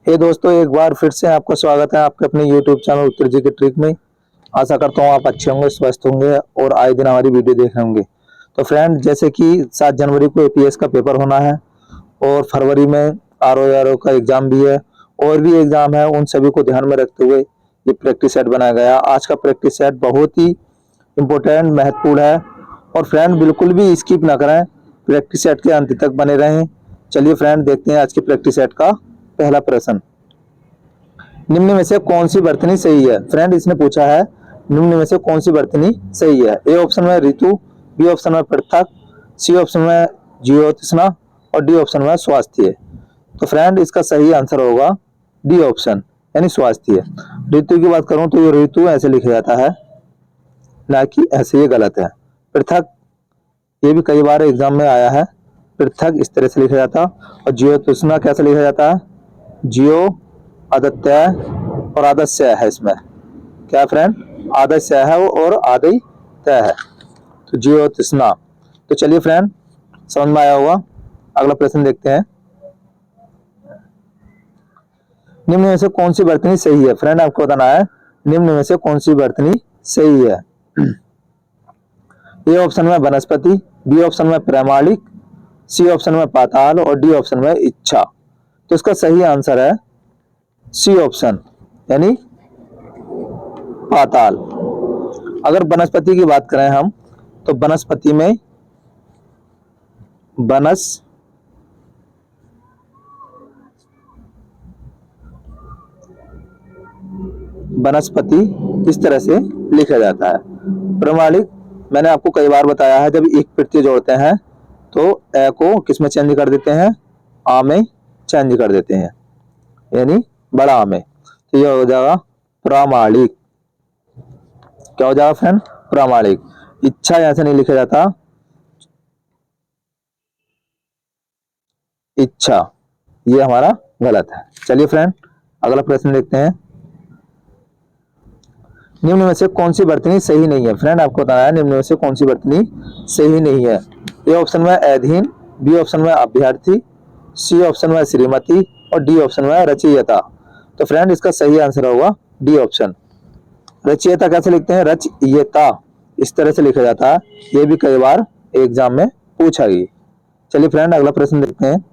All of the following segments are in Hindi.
हे दोस्तों, एक बार फिर से आपका स्वागत है आपके अपने YouTube चैनल उत्तर जी के ट्रिक में। आशा करता हूँ आप अच्छे होंगे, स्वस्थ होंगे और आए दिन हमारी वीडियो देख रहे होंगे। तो फ्रेंड, जैसे कि 7 जनवरी को एपीएस का पेपर होना है और फरवरी में आरओ का एग्जाम भी है और भी एग्जाम है। उन सभी को ध्यान में रखते हुए ये प्रैक्टिस सेट बनाया गया। आज का प्रैक्टिस सेट बहुत ही इम्पोर्टेंट, महत्वपूर्ण है और फ्रेंड बिल्कुल भी स्किप ना करें, प्रैक्टिस सेट के अंत तक बने रहें। चलिए फ्रेंड, देखते हैं आज के प्रैक्टिस सेट का पहला प्रश्न। निम्न में से कौन सी वर्तनी सही है? फ्रेंड, इसने पूछा है निम्न में से कौन सी वर्तनी सही है। ए ऑप्शन में ऋतु, बी ऑप्शन में पृथक, सी ऑप्शन में ज्योत्सना और डी ऑप्शन में स्वास्थ्य। तो फ्रेंड, इसका सही आंसर होगा डी ऑप्शन, यानी स्वास्थ्य। ऋतु की बात करूं तो ये ऋतु ऐसे लिखा जाता है, ना कि ऐसे, ये गलत है। पृथक, ये भी कई बार एग्जाम में आया है, पृथक इस तरह से लिखा जाता। और ज्योत्सना कैसे लिखा जाता है? जियो आदित्य और आदस्य है। इसमें क्या फ्रेंड? आदस्य है और आदित्य है, तो ज्योत्सना। तो चलिए फ्रेंड, समझ में आया होगा। अगला प्रश्न देखते हैं। निम्न में से कौन सी वर्तनी सही है? फ्रेंड, आपको बताना है निम्न में से कौन सी वर्तनी सही है। ए ऑप्शन में वनस्पति, बी ऑप्शन में प्रमाणिक, सी ऑप्शन में पाताल और डी ऑप्शन में इच्छा। तो इसका सही आंसर है सी ऑप्शन, यानी पाताल। अगर वनस्पति की बात करें हम, तो वनस्पति में वनस्पति इस तरह से लिखा जाता है। प्रमाणिक, मैंने आपको कई बार बताया है, जब एक प्रत्यय जोड़ते हैं तो ए को किस में चेंज कर देते हैं? आ में चेंज कर देते हैं, यानी बड़ा आ में। तो यह हो जाएगा प्रामाणिक। क्या हो जाएगा फ्रेंड? प्रामाणिक। इच्छा ऐसे नहीं लिखा जाता, इच्छा, ये हमारा गलत है। चलिए फ्रेंड, अगला प्रश्न देखते हैं। निम्न में से कौन सी वर्तनी सही नहीं है? फ्रेंड, आपको बताना है निम्न में से कौन सी वर्तनी सही नहीं है। ए ऑप्शन में अधीन, बी ऑप्शन में अभ्यर्थी, सी ऑप्शन में श्रीमती और डी ऑप्शन में रचयिता। तो फ्रेंड, इसका सही आंसर होगा डी ऑप्शन। रचयिता कैसे लिखते हैं? रचयिता इस तरह से लिखा जाता है। ये भी कई बार एग्जाम में पूछा गया। चलिए फ्रेंड, अगला प्रश्न देखते हैं।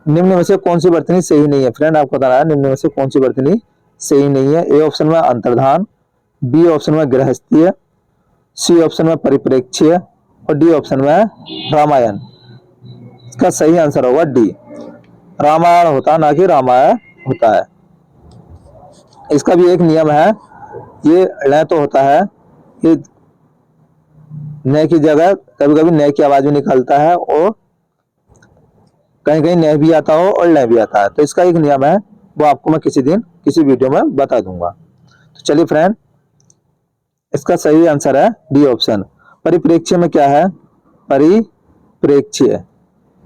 निम्न में से कौन सी वर्तनी सही नहीं है? फ्रेंड, आपको बताना है निम्न में से कौन सी वर्तनी सही नहीं है। ए ऑप्शन में अंतर्धान, बी ऑप्शन में गृहस्थीय, सी ऑप्शन में परिप्रेक्ष्य और डी ऑप्शन में रामायण। इसका सही आंसर होगा डी, रामायण होता है, ना कि रामायण होता है। इसका भी एक नियम है, ये ल तो होता है, ये न की जगह कभी कभी न की आवाज भी निकलता है और कहीं कहीं न भी आता हो और ल भी आता है। तो इसका एक नियम है, वो आपको मैं किसी दिन किसी वीडियो में बता दूंगा। तो चलिए फ्रेंड, इसका सही आंसर है डी ऑप्शन। परिप्रेक्ष्य में क्या है? परिप्रेक्ष्य,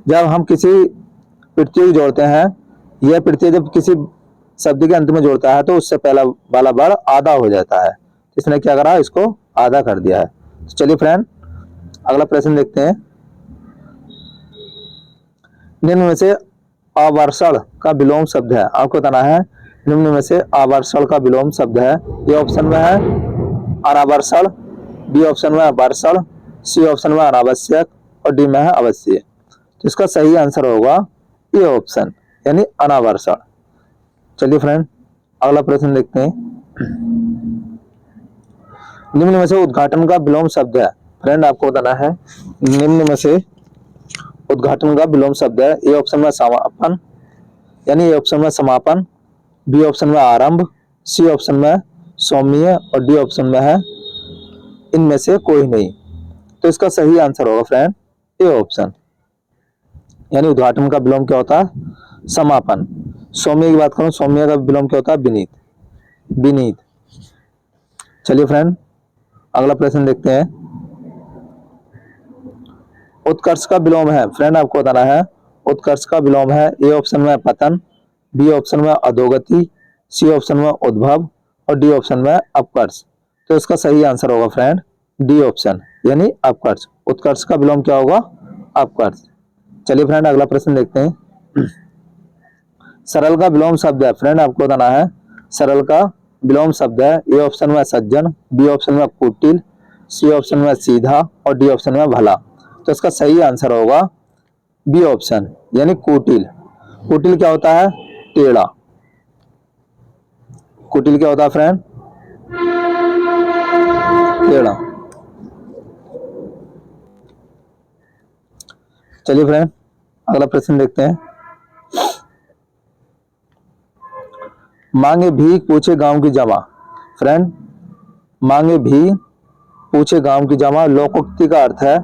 जब हम किसी प्रत्यय को जोड़ते हैं, यह प्रत्यय जब किसी शब्द के अंत में जोड़ता है तो उससे पहला वाला वर्ड आधा हो जाता है। इसने क्या करा? इसको आधा कर दिया है। तो चलिए फ्रेंड, अगला प्रश्न देखते हैं। निम्न में से आवर्षण का विलोम शब्द है। आपको बताना है निम्न में से आवर्षण का विलोम शब्द है। ए ऑप्शन में है अनावर्षण, बी ऑप्शन में वर्षण, सी ऑप्शन में अनावश्यक और डी में है अवश्य। तो इसका सही आंसर होगा ए ऑप्शन, यानी अनावर्षण। चलिए फ्रेंड, अगला प्रश्न देखते हैं। निम्न में से उद्घाटन का विलोम शब्द है। फ्रेंड, आपको बताना है निम्न में से उद्घाटन का विलोम शब्द है। ए ऑप्शन में समापन, यानी ए ऑप्शन में समापन, बी ऑप्शन में आरंभ, सी ऑप्शन में सौम्य और डी ऑप्शन में है इनमें से कोई नहीं। तो इसका सही आंसर होगा फ्रेंड ए ऑप्शन, यानी उद्घाटन का विलोम क्या होता है? समापन। सौम्य की बात करूं, सौम्य का विलोम क्या होता है? विनीत, विनीत। चलिए फ्रेंड, अगला प्रश्न देखते हैं। उत्कर्ष का विलोम है। फ्रेंड, आपको बताना है उत्कर्ष का विलोम है। ए ऑप्शन में पतन, बी ऑप्शन में अधोगति, सी ऑप्शन में उद्भव और डी ऑप्शन में अपकर्ष। तो इसका सही आंसर होगा फ्रेंड डी ऑप्शन, यानी अपकर्ष। उत्कर्ष का विलोम क्या होगा? अपकर्ष। चलिए फ्रेंड, अगला प्रश्न देखते हैं। सरल का विलोम शब्द है फ्रेंड, आपको बताना है सरल का विलोम शब्द है। ए ऑप्शन में सज्जन, बी ऑप्शन में कुटिल, सी ऑप्शन में सीधा और डी ऑप्शन में भला। तो इसका सही आंसर होगा बी ऑप्शन यानी कुटिल। कुटिल क्या होता है? टेढ़ा। कुटिल क्या होता है फ्रेंड? टेढ़ा। चलिए फ्रेंड अगला प्रश्न देखते हैं। मांगे भीख पूछे गांव की जमा। फ्रेंड मांगे भीख पूछे गांव की जमा लोकोक्ति का अर्थ है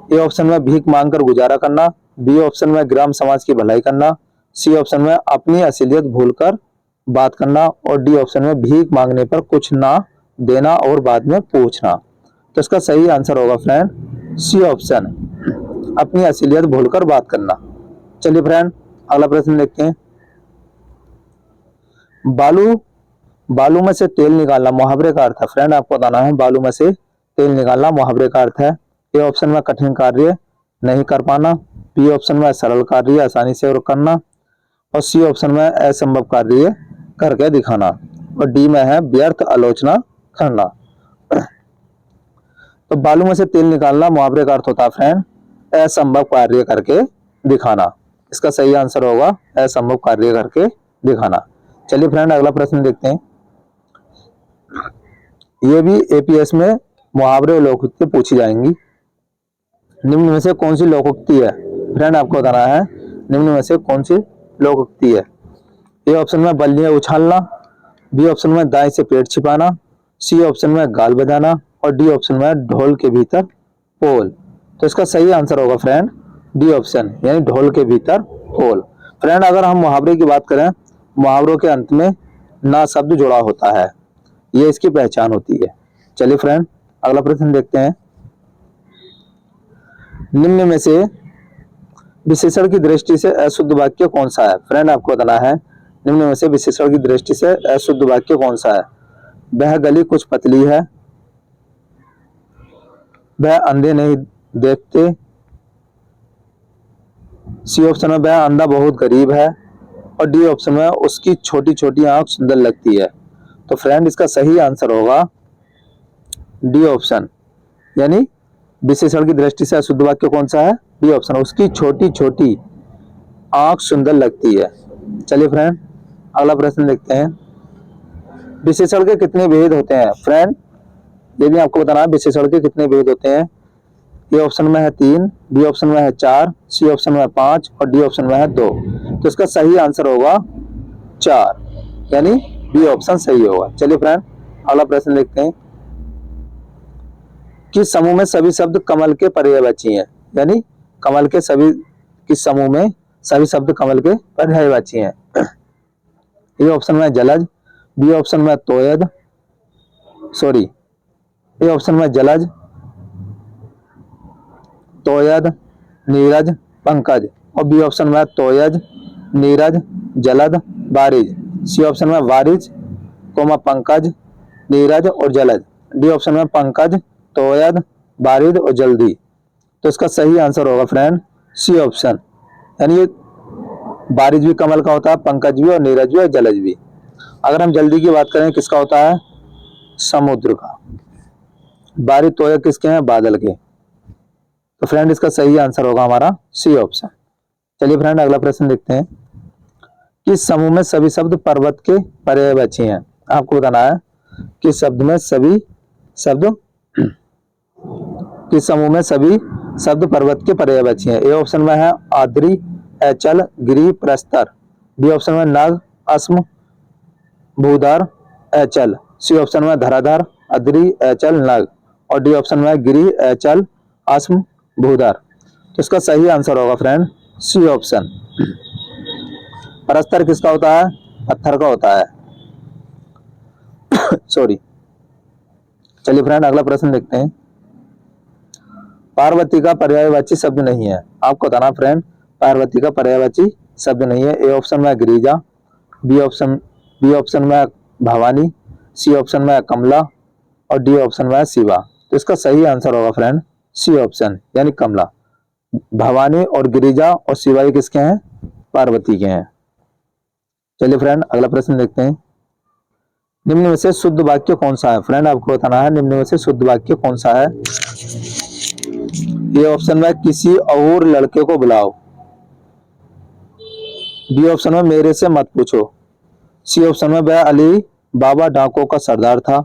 ए ऑप्शन में भीख मांगकर गुजारा करना, बी ऑप्शन में ग्राम समाज की भलाई करना, सी ऑप्शन में अपनी असलियत भूलकर बात करना और डी ऑप्शन में भीख मांगने पर कुछ ना देना और बाद में पूछना। तो इसका सही आंसर होगा फ्रेंड सी ऑप्शन, अपनी असलियत भूलकर बात करना। चलिए फ्रेंड अगला प्रश्न देखते हैं। बालू में से तेल निकालना मुहावरे का अर्थ है। फ्रेंड आपको बताना है बालू में से तेल निकालना मुहावरे का अर्थ है। ए ऑप्शन में कठिन कार्य नहीं कर पाना, बी ऑप्शन में सरल कार्य आसानी से और करना और सी ऑप्शन में असंभव कार्य करके दिखाना और डी में है व्यर्थ आलोचना करना। तो बालू में से तेल निकालना मुहावरे का अर्थ होता है फ्रेंड असंभव कार्य करके दिखाना। इसका सही आंसर होगा असंभव कार्य करके दिखाना। चलिए फ्रेंड अगला प्रश्न देखते हैं। ये भी एपीएस में मुहावरे और लोकोक्ति पूछी जाएंगी। निम्न में से कौन सी लोकोक्ति है? फ्रेंड आपको बताना है निम्न में से कौन सी लोकोक्ति है। ए ऑप्शन में बल्लियां उछालना, बी ऑप्शन में दाएं से पेट छिपाना, सी ऑप्शन में गाल बजाना और डी ऑप्शन में ढोल के भीतर पोल। तो इसका सही आंसर होगा फ्रेंड डी ऑप्शन यानी ढोल के भीतर पोल। फ्रेंड अगर हम मुहावरे की बात करें, मुहावरों के अंत में ना शब्द जुड़ा होता है, ये इसकी पहचान होती है। चलिए फ्रेंड अगला प्रश्न देखते हैं। निम्न में से विशेषण की दृष्टि से अशुद्ध वाक्य कौन सा है? फ्रेंड आपको बताना है निम्न में से विशेषण की दृष्टि से अशुद्ध वाक्य कौन सा है। वह गली कुछ पतली है, वह अंधे नहीं देखते, सी ऑप्शन में वह अंधा बहुत गरीब है और डी ऑप्शन में उसकी छोटी छोटी आंख सुंदर लगती है। तो फ्रेंड इसका सही आंसर होगा डी ऑप्शन यानी विशेषण की दृष्टि से अशुद्ध वाक्य कौन सा है? डी ऑप्शन, उसकी छोटी छोटी आंख सुंदर लगती है। चलिए फ्रेंड अगला प्रश्न देखते हैं। विशेषण के कितने भेद होते हैं? फ्रेंड ये भी आपको बताना है विशेषण के कितने भेद होते हैं। ए ऑप्शन में है 3, बी ऑप्शन में है 4, सी ऑप्शन में है 5 और डी ऑप्शन में है 2। तो इसका सही आंसर होगा 4 यानी बी ऑप्शन सही होगा। चलिए फ्रेंड अगला प्रश्न देखते हैं। किस समूह में सभी शब्द कमल के पर्यायवाची हैं? यानी कमल के सभी किस समूह में सभी शब्द कमल के पर्यायवाची हैं? ए ऑप्शन में जलज, बी ऑप्शन में तोयद, ए ऑप्शन में जलज, तोयद, नीरज, पंकज और बी ऑप्शन में तोयज, नीरज, जलद, बारिज, सी ऑप्शन में वारिज, पंकज, नीरज और जलद, डी ऑप्शन में पंकज, तोयद, बारिद और जल्दी। तो इसका सही आंसर होगा फ्रेंड सी ऑप्शन यानी बारिज भी कमल का होता है, पंकज भी और नीरज भी और जलज भी। अगर हम जल्दी की बात करें किसका होता है? समुद्र का। बारिद तोयद किसके हैं? बादल के। तो फ्रेंड इसका सही आंसर होगा हमारा सी ऑप्शन। चलिए फ्रेंड अगला प्रश्न देखते हैं। किस समूह में सभी शब्द पर्वत के पर्यायवाची हैं? आपको बताना है किस शब्द में सभी शब्द किस समूह में सभी शब्द पर्वत के पर्यायवाची हैं। ए ऑप्शन में है आद्री, अचल, गिरि, प्रस्तर, बी ऑप्शन में नग, अस्म, भूधर, अचल, सी ऑप्शन में धराधर, अद्री, अचल, नग और डी ऑप्शन में गिरि, अचल, अस्म, भूधर। तो इसका सही आंसर होगा फ्रेंड सी ऑप्शन। प्रस्तर किसका होता है? पत्थर का होता है। चलिए फ्रेंड अगला प्रश्न देखते हैं। पार्वती का पर्यायवाची शब्द नहीं है। आपको बताना फ्रेंड पार्वती का पर्यायवाची शब्द नहीं है। ए ऑप्शन में गिरिजा, बी ऑप्शन में भवानी, सी ऑप्शन में कमला और डी ऑप्शन में शिवा। तो इसका सही आंसर होगा फ्रेंड सी ऑप्शन यानी कमला। भवानी और गिरिजा और शिवा किसके हैं? पार्वती के हैं। चलिए फ्रेंड अगला प्रश्न देखते हैं। निम्न में से शुद्ध वाक्य कौन सा है? फ्रेंड आपको बताना है निम्न में से शुद्ध वाक्य कौन सा है। ए ऑप्शन में किसी और लड़के को बुलाओ, बी ऑप्शन में मेरे से मत पूछो, सी ऑप्शन में वह अली बाबा डाकुओं का सरदार था,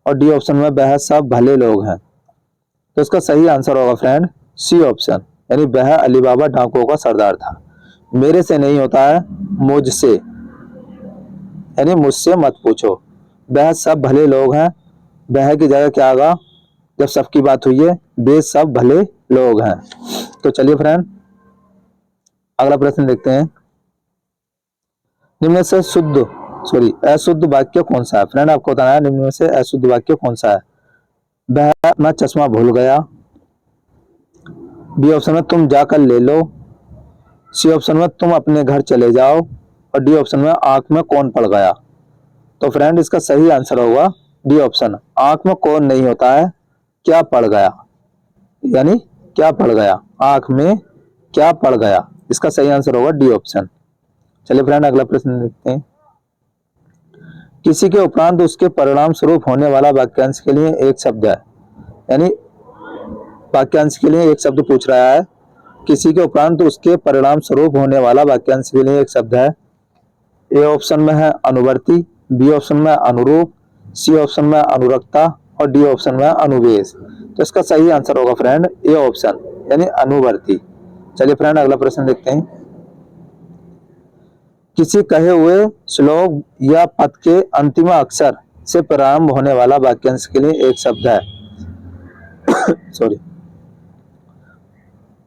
और डी ऑप्शन में वह सब भले लोग हैं। तो इसका सही आंसर होगा फ्रेंड सी ऑप्शन, यानी वह अली बाबा डाकुओं का सरदार था। मेरे से नहीं होता है, मुझसे, यानी मुझसे मत पूछो। वह सब भले लोग हैं, वह की जगह क्या आगा जब सबकी बात हुई है, वे सब भले लोग हैं। तो चलिए फ्रेंड अगला प्रश्न देखते हैं। निम्न से अशुद्ध वाक्य कौन सा है? फ्रेंड आपको बताना है निम्न में से अशुद्ध वाक्य कौन सा है। वह अपना चश्मा भूल गया, बी ऑप्शन में तुम जाकर ले लो, सी ऑप्शन में तुम अपने घर चले जाओ, और डी ऑप्शन में आंख में कौन पड़ गया। तो फ्रेंड इसका सही आंसर होगा डी ऑप्शन, आंख में कौन नहीं होता है, क्या पड़ गया, यानी क्या पड़ गया, आंख में क्या पड़ गया। इसका सही आंसर होगा डी ऑप्शन। चलिए फ्रेंड अगला प्रश्न देखते हैं। किसी के उपरांत उसके परिणाम स्वरूप होने वाला वाक्यांश के लिए एक शब्द है, यानी वाक्यांश के लिए एक शब्द पूछ रहा है। किसी के उपरांत उसके परिणाम स्वरूप होने वाला वाक्यांश के लिए एक शब्द है। ए ऑप्शन में है अनुवर्ती, बी ऑप्शन में अनुरूप, सी ऑप्शन में अनुरक्ता, और डी ऑप्शन में अनुवेश। तो इसका सही आंसर होगा फ्रेंड ए ऑप्शन, यानी अनुवर्ती। चलिए फ्रेंड अगला प्रश्न देखते हैं। किसी कहे हुए श्लोक या पद के अंतिम अक्षर से प्रारंभ होने वाला वाक्यांश के लिए एक शब्द है। सॉरी,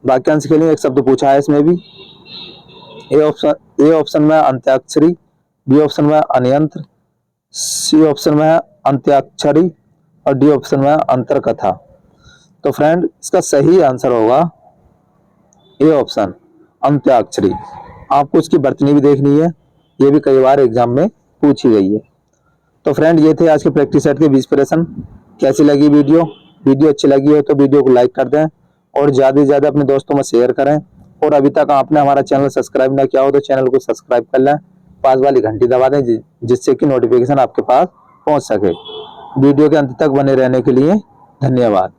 वाक्यांश के लिए एक शब्द पूछा है इसमें भी। ए ऑप्शन में अंत्याक्षरी, बी ऑप्शन में अनयंत्र, सी ऑप्शन में अंत्याक्षरी, और डी ऑप्शन में अंतरकथा। तो फ्रेंड इसका सही आंसर होगा ए ऑप्शन अंत्याक्षरी। आपको इसकी वर्तनी भी देखनी है, ये भी कई बार एग्जाम में पूछी गई है। तो फ्रेंड ये थे आज के प्रैक्टिस सेट के 20 प्रश्न। कैसी लगी वीडियो अच्छी लगी हो तो वीडियो को लाइक कर दें, और ज्यादा से ज्यादा अपने दोस्तों में शेयर करें। और अभी तक आपने हमारा चैनल सब्सक्राइब ना किया हो तो चैनल को सब्सक्राइब कर लें, पास वाली घंटी दबा दें, जिससे कि नोटिफिकेशन आपके पास पहुंच सके। वीडियो के अंत तक बने रहने के लिए धन्यवाद।